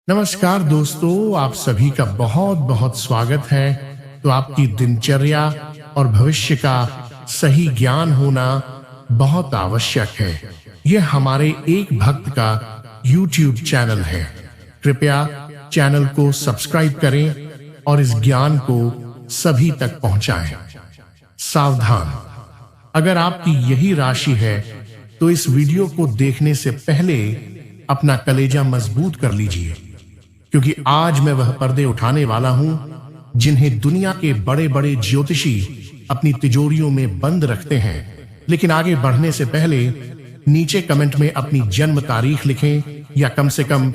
नमस्कार दोस्तों, आप सभी का बहुत बहुत स्वागत है। तो आपकी दिनचर्या और भविष्य का सही ज्ञान होना बहुत आवश्यक है। यह हमारे एक भक्त का YouTube चैनल है। कृपया चैनल को सब्सक्राइब करें और इस ज्ञान को सभी तक पहुंचाएं। सावधान, अगर आपकी यही राशि है तो इस वीडियो को देखने से पहले अपना कलेजा मजबूत कर लीजिए, क्योंकि आज मैं वह पर्दे उठाने वाला हूं जिन्हें दुनिया के बड़े-बड़े ज्योतिषी अपनी तिजोरियों में बंद रखते हैं। लेकिन आगे बढ़ने से पहले नीचे कमेंट में अपनी जन्म तारीख लिखें या कम से कम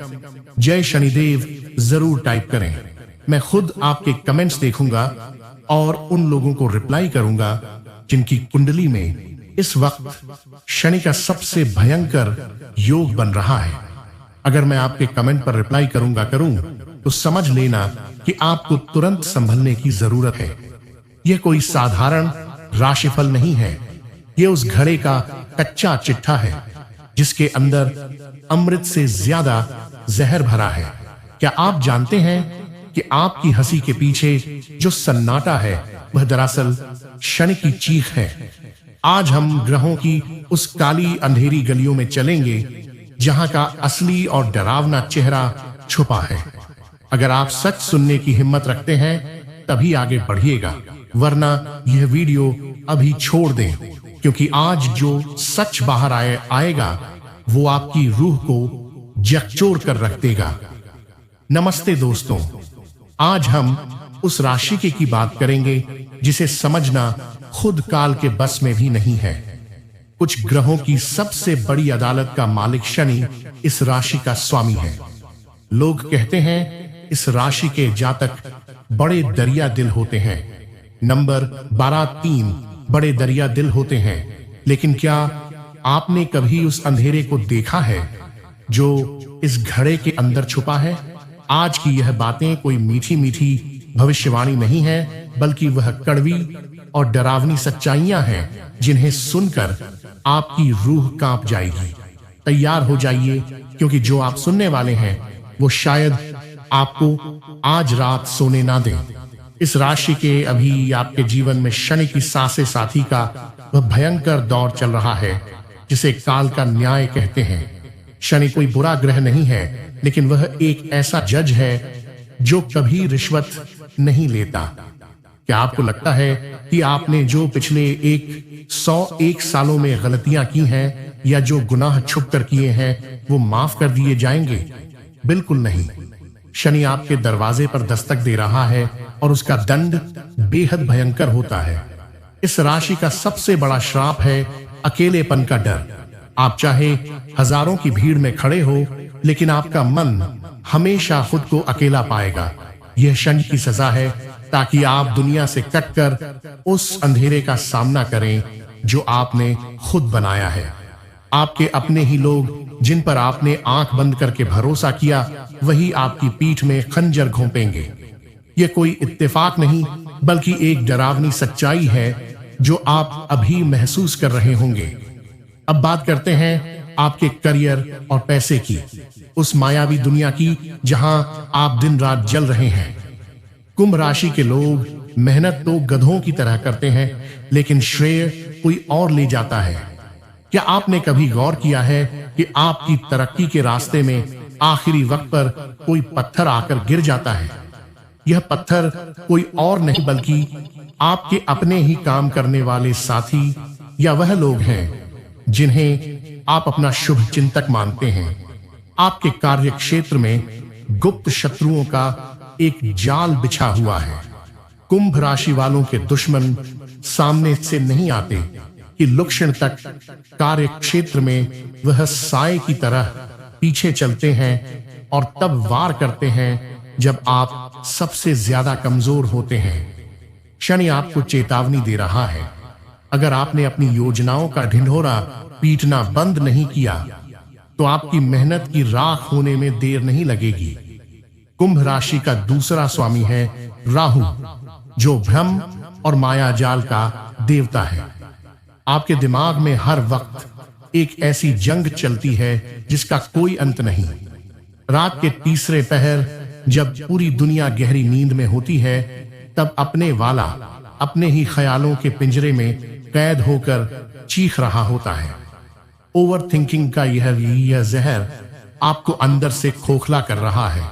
जय शनिदेव जरूर टाइप करें। मैं खुद आपके कमेंट्स देखूंगा और उन लोगों को रिप्लाई करूंगा जिनकी कुंडली में इस वक्त शनि का सबसे भयंकर योग बन रहा है। अगर मैं आपके कमेंट पर रिप्लाई करूं तो समझ लेना कि आपको तुरंत संभलने की जरूरत है। यह कोई साधारण राशिफल नहीं है, यह उस घड़े का कच्चा चिट्ठा है जिसके अंदर अमृत से ज्यादा जहर भरा है। क्या आप जानते हैं कि आपकी हंसी के पीछे जो सन्नाटा है वह दरअसल शनि की चीख है। आज हम ग्रहों की उस काली अंधेरी गलियों में चलेंगे जहां का असली और डरावना चेहरा छुपा है। अगर आप सच सुनने की हिम्मत रखते हैं तभी आगे बढ़िएगा, वरना यह वीडियो अभी छोड़ दें, क्योंकि आज जो सच बाहर आएगा वो आपकी रूह को झकझोर कर रख देगा। नमस्ते दोस्तों, आज हम उस राशि की बात करेंगे जिसे समझना खुद काल के बस में भी नहीं है। कुछ ग्रहों की सबसे बड़ी अदालत का मालिक शनि इस राशि का स्वामी है। लोग कहते हैं इस राशि के जातक बड़े दरिया दिल होते हैं। नंबर 12-3 बड़े दरिया दिल होते हैं। लेकिन क्या आपने कभी उस अंधेरे को देखा है जो इस घड़े के अंदर छुपा है? आज की यह बातें कोई मीठी मीठी भविष्यवाणी नहीं है, बल्कि वह कड़वी और डरावनी सच्चाइयां हैं जिन्हें सुनकर आपकी रूह कांप जाएगी। तैयार हो जाइए, क्योंकि जो आप सुनने वाले हैं वो शायद आपको आज रात सोने ना दें। इस राशि के अभी आपके जीवन में शनि की सासे साथी का वह भयंकर दौर चल रहा है जिसे काल का न्याय कहते हैं। शनि कोई बुरा ग्रह नहीं है, लेकिन वह एक ऐसा जज है जो कभी रिश्वत नहीं लेता। क्या आपको लगता है कि आपने जो पिछले 101 सालों में गलतियां की हैं या जो गुनाह छुप कर किए हैं वो माफ कर दिए जाएंगे? बिल्कुल नहीं। शनि आपके दरवाजे पर दस्तक दे रहा है और उसका दंड बेहद भयंकर होता है। इस राशि का सबसे बड़ा श्राप है अकेलेपन का डर। आप चाहे हजारों की भीड़ में खड़े हो, लेकिन आपका मन हमेशा खुद को अकेला पाएगा। यह शनि की सजा है ताकि आप दुनिया से कटकर उस अंधेरे का सामना करें जो आपने खुद बनाया है। आपके अपने ही लोग जिन पर आपने आंख बंद करके भरोसा किया, वही आपकी पीठ में खंजर घोंपेंगे। यह कोई इत्तेफाक नहीं, बल्कि एक डरावनी सच्चाई है जो आप अभी महसूस कर रहे होंगे। अब बात करते हैं आपके करियर और पैसे की, उस मायावी दुनिया की जहां आप दिन रात जल रहे हैं। कुंभ राशि के लोग मेहनत तो गधों की तरह करते हैं, लेकिन श्रेय कोई और ले जाता है। क्या आपने कभी गौर किया है कि आपकी तरक्की के रास्ते में आखिरी वक्त पर कोई पत्थर आकर गिर जाता है? यह पत्थर कोई और नहीं, बल्कि आपके अपने ही काम करने वाले साथी या वह लोग हैं जिन्हें आप अपना शुभ चिंतक मानते हैं। आपके कार्य क्षेत्र में गुप्त शत्रुओं का एक जाल बिछा हुआ है। कुंभ राशि वालों के दुश्मन सामने से नहीं आते कि लक्षण तक कार्य क्षेत्र में वह साए की तरह पीछे चलते हैं और तब वार करते हैं जब आप सबसे ज्यादा कमजोर होते हैं। शनि आपको चेतावनी दे रहा है, अगर आपने अपनी योजनाओं का ढिंढोरा पीटना बंद नहीं किया तो आपकी मेहनत की राख होने में देर नहीं लगेगी। कुंभ राशि का दूसरा स्वामी है राहु, जो भ्रम और माया जाल का देवता है। आपके दिमाग में हर वक्त एक ऐसी जंग चलती है जिसका कोई अंत नहीं। रात के तीसरे पहर जब पूरी दुनिया गहरी नींद में होती है, तब अपने वाला अपने ही ख्यालों के पिंजरे में कैद होकर चीख रहा होता है। ओवर थिंकिंग का यह जहर आपको अंदर से खोखला कर रहा है।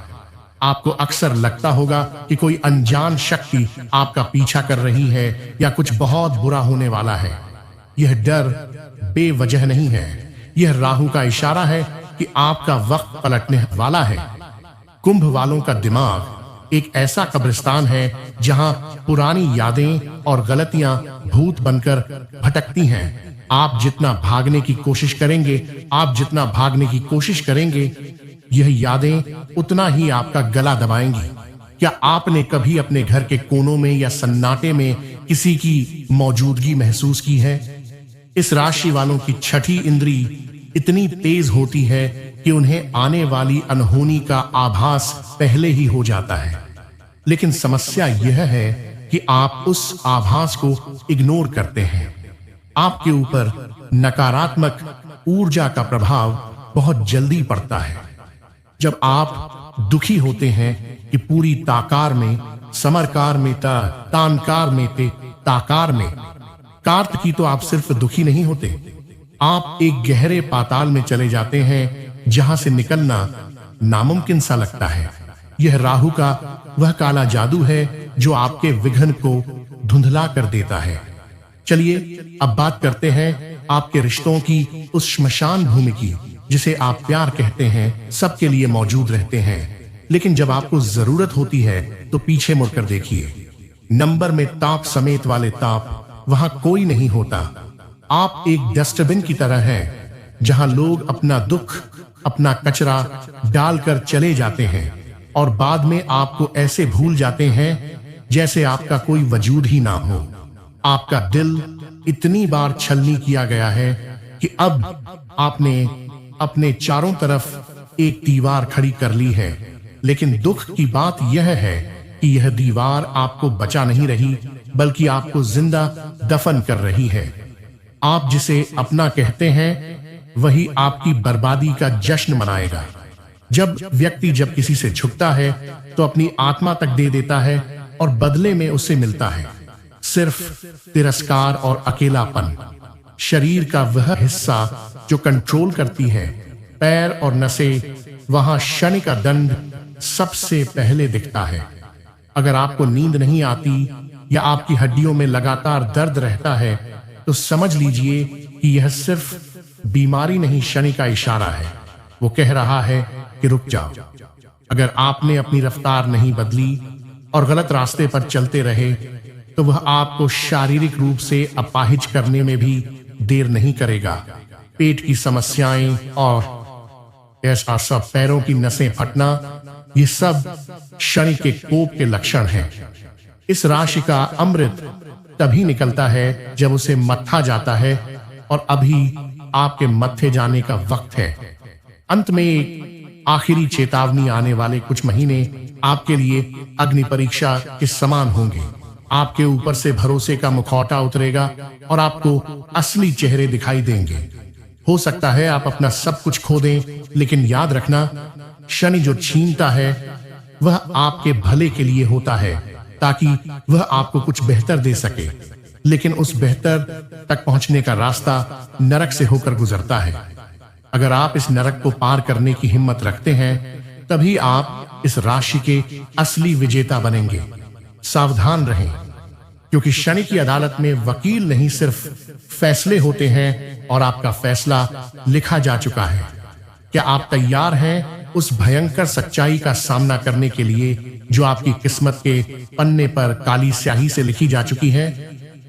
आपको अक्सर लगता होगा कि कोई अनजान शक्ति आपका पीछा कर रही है या कुछ बहुत बुरा होने वाला है। यह डर बेवजह नहीं है, यह राहु का इशारा है कि आपका वक्त पलटने वाला है। कुंभ वालों का दिमाग एक ऐसा कब्रिस्तान है जहां पुरानी यादें और गलतियां भूत बनकर भटकती हैं। आप जितना भागने की कोशिश करेंगे, यह यादें उतना ही आपका गला दबाएंगी। क्या आपने कभी अपने घर के कोनों में या सन्नाटे में किसी की मौजूदगी महसूस की है? इस राशि वालों की छठी इंद्री इतनी तेज होती है कि उन्हें आने वाली अनहोनी का आभास पहले ही हो जाता है। लेकिन समस्या यह है कि आप उस आभास को इग्नोर करते हैं। आपके ऊपर नकारात्मक ऊर्जा का प्रभाव बहुत जल्दी पड़ता है। जब आप दुखी होते हैं कि पूरी ताकार में, समरकार में, तानकार में, ताकार में, कार्त की तो आप सिर्फ दुखी नहीं होते, आप एक गहरे पाताल में चले जाते हैं जहां से निकलना नामुमकिन सा लगता है। यह राहु का वह काला जादू है जो आपके विघ्न को धुंधला कर देता है। चलिए अब बात करते हैं आपके रिश्तों की उस श्मशान भूमि की जिसे आप प्यार कहते हैं, सबके लिए मौजूद रहते हैं, लेकिन जब आपको जरूरत होती है तो पीछे मुड़कर देखिए। नंबर में ताप समेत वाले ताप वहां कोई नहीं होता। आप एक डस्टबिन की तरह हैं जहां लोग अपना दुख, अपना कचरा डालकर चले जाते हैं और बाद में आपको ऐसे भूल जाते हैं जैसे आपका कोई वजूद ही ना हो। आपका दिल इतनी बार छलनी किया गया है कि अब आपने अपने चारों तरफ एक दीवार खड़ी कर ली है। लेकिन दुख की बात यह है कि यह दीवार आपको बचा नहीं रही, बल्कि आपको जिंदा दफन कर रही है। आप जिसे अपना कहते हैं वही आपकी बर्बादी का जश्न मनाएगा। जब किसी से झुकता है तो अपनी आत्मा तक दे देता है और बदले में उससे मिलता है सिर्फ तिरस्कार और अकेलापन। शरीर का वह हिस्सा जो कंट्रोल करती है, पैर और नसें, वहां शनि का दंड सबसे पहले दिखता है। अगर आपको नींद नहीं आती या आपकी हड्डियों में लगातार दर्द रहता है तो समझ लीजिए कि यह सिर्फ बीमारी नहीं, शनि का इशारा है। वो कह रहा है कि रुक जाओ। अगर आपने अपनी रफ्तार नहीं बदली और गलत रास्ते पर चलते रहे तो वह आपको शारीरिक रूप से अपाहिज करने में भी देर नहीं करेगा। पेट की समस्याएं और ऐसा सब, पैरों की नसें फटना, ये सब शनि के कोप के लक्षण हैं। इस राशि का अमृत तभी निकलता है जब उसे मत्था जाता है और अभी आपके मत्थे जाने का वक्त है। अंत में एक आखिरी चेतावनी, आने वाले कुछ महीने आपके लिए अग्नि परीक्षा के समान होंगे। आपके ऊपर से भरोसे का मुखौटा उतरेगा और आपको असली चेहरे दिखाई देंगे। हो सकता है आप अपना सब कुछ खो दें, लेकिन याद रखना, शनि जो छीनता है वह आपके भले के लिए होता है, ताकि वह आपको कुछ बेहतर दे सके। लेकिन उस बेहतर तक पहुंचने का रास्ता नरक से होकर गुजरता है। अगर आप इस नरक को पार करने की हिम्मत रखते हैं, तभी आप इस राशि के असली विजेता बनेंगे। सावधान रहें, क्योंकि शनि की अदालत में वकील नहीं, सिर्फ फैसले होते हैं और आपका फैसला लिखा जा चुका है। क्या आप तैयार हैं उस भयंकर सच्चाई का सामना करने के लिए जो आपकी किस्मत के पन्ने पर काली स्याही से लिखी जा चुकी है?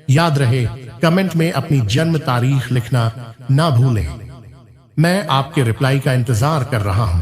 याद रहे, कमेंट में अपनी जन्म तारीख लिखना ना भूलें। मैं आपके रिप्लाई का इंतजार कर रहा हूं।